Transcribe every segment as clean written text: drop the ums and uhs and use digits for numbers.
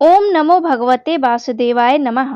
ओम नमो भगवते वासुदेवाय नमः।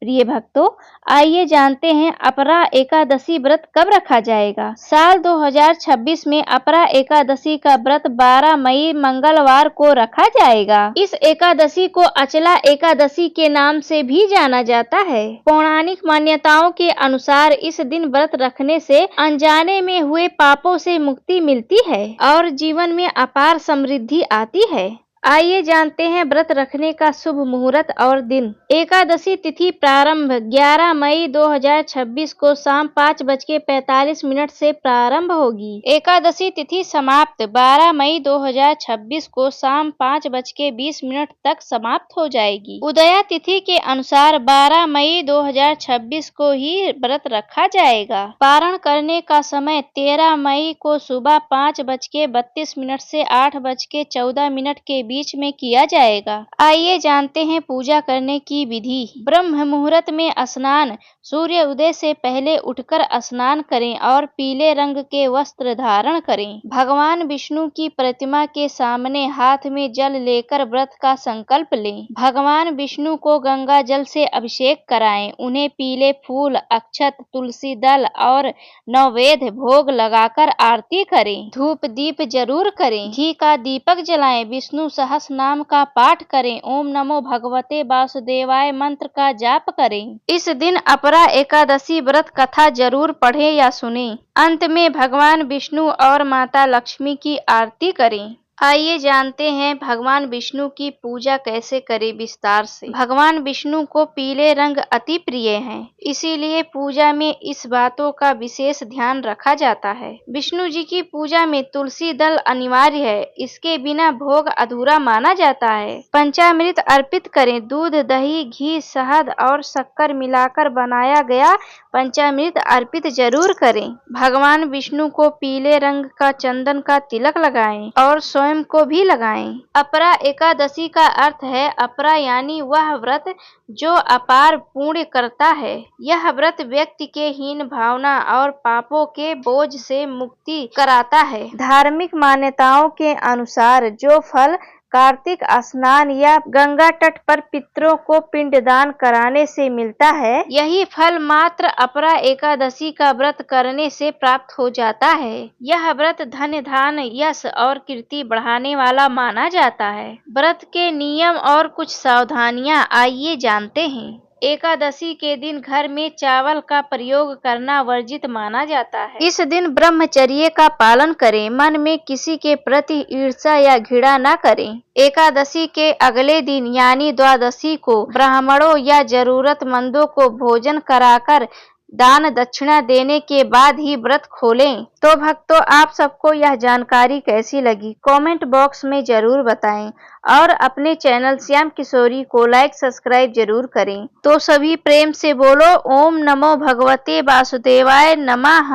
प्रिय भक्तों, आइए जानते हैं अपरा एकादशी व्रत कब रखा जाएगा। साल 2026 में अपरा एकादशी का व्रत 12 मई मंगलवार को रखा जाएगा। इस एकादशी को अचला एकादशी के नाम से भी जाना जाता है। पौराणिक मान्यताओं के अनुसार इस दिन व्रत रखने से अनजाने में हुए पापों से मुक्ति मिलती है और जीवन में अपार समृद्धि आती है। आइए जानते हैं व्रत रखने का शुभ मुहूर्त और दिन। एकादशी तिथि प्रारंभ 11 मई 2026 को शाम 5:45 से प्रारंभ होगी। एकादशी तिथि समाप्त 12 मई 2026 को शाम 5:20 तक समाप्त हो जाएगी। उदया तिथि के अनुसार 12 मई 2026 को ही व्रत रखा जाएगा। पारण करने का समय 13 मई को सुबह 5:32 से 8:14 के बीच में किया जाएगा। आइए जानते हैं पूजा करने की विधि। ब्रह्म मुहूर्त में स्नान। सूर्य उदय से पहले उठकर स्नान करें और पीले रंग के वस्त्र धारण करें। भगवान विष्णु की प्रतिमा के सामने हाथ में जल लेकर व्रत का संकल्प लें। भगवान विष्णु को गंगा जल से अभिषेक कराएं। उन्हें पीले फूल, अक्षत, तुलसी दल और नैवेद्य भोग लगाकर आरती करें। धूप दीप जरूर करें। घी का दीपक जलाएं। विष्णु सहस्र नाम का पाठ करें। ओम नमो भगवते वासुदेवाय मंत्र का जाप करें। इस दिन अपरा एकादशी व्रत कथा जरूर पढ़ें या सुनें। अंत में भगवान विष्णु और माता लक्ष्मी की आरती करें। आइए जानते हैं भगवान विष्णु की पूजा कैसे करें विस्तार से। भगवान विष्णु को पीले रंग अति प्रिय हैं, इसीलिए पूजा में इस बातों का विशेष ध्यान रखा जाता है। विष्णु जी की पूजा में तुलसी दल अनिवार्य है, इसके बिना भोग अधूरा माना जाता है। पंचामृत अर्पित करें। दूध, दही, घी, शहद और शक्कर मिलाकर बनाया गया पंचामृत अर्पित जरूर करें। भगवान विष्णु को पीले रंग का चंदन का तिलक लगाएं और स्वयं को भी लगाएं। अपरा एकादशी का अर्थ है अपरा यानी वह व्रत जो अपार पुण्य करता है। यह व्रत व्यक्ति के हीन भावना और पापों के बोझ से मुक्ति कराता है। धार्मिक मान्यताओं के अनुसार जो फल कार्तिक स्नान या गंगा तट पर पितरों को पिंडदान कराने से मिलता है, यही फल मात्र अपरा एकादशी का व्रत करने से प्राप्त हो जाता है। यह व्रत धन धान यश और कीर्ति बढ़ाने वाला माना जाता है। व्रत के नियम और कुछ सावधानियां आइए जानते हैं। एकादशी के दिन घर में चावल का प्रयोग करना वर्जित माना जाता है। इस दिन ब्रह्मचर्य का पालन करें। मन में किसी के प्रति ईर्ष्या या घृणा न करें। एकादशी के अगले दिन यानी द्वादशी को ब्राह्मणों या जरूरतमंदों को भोजन कराकर दान दक्षिणा देने के बाद ही व्रत खोलें। तो भक्तों, आप सबको यह जानकारी कैसी लगी कमेंट बॉक्स में जरूर बताएं और अपने चैनल श्याम किशोरी को लाइक सब्सक्राइब जरूर करें। तो सभी प्रेम से बोलो ओम नमो भगवते वासुदेवाय नमः।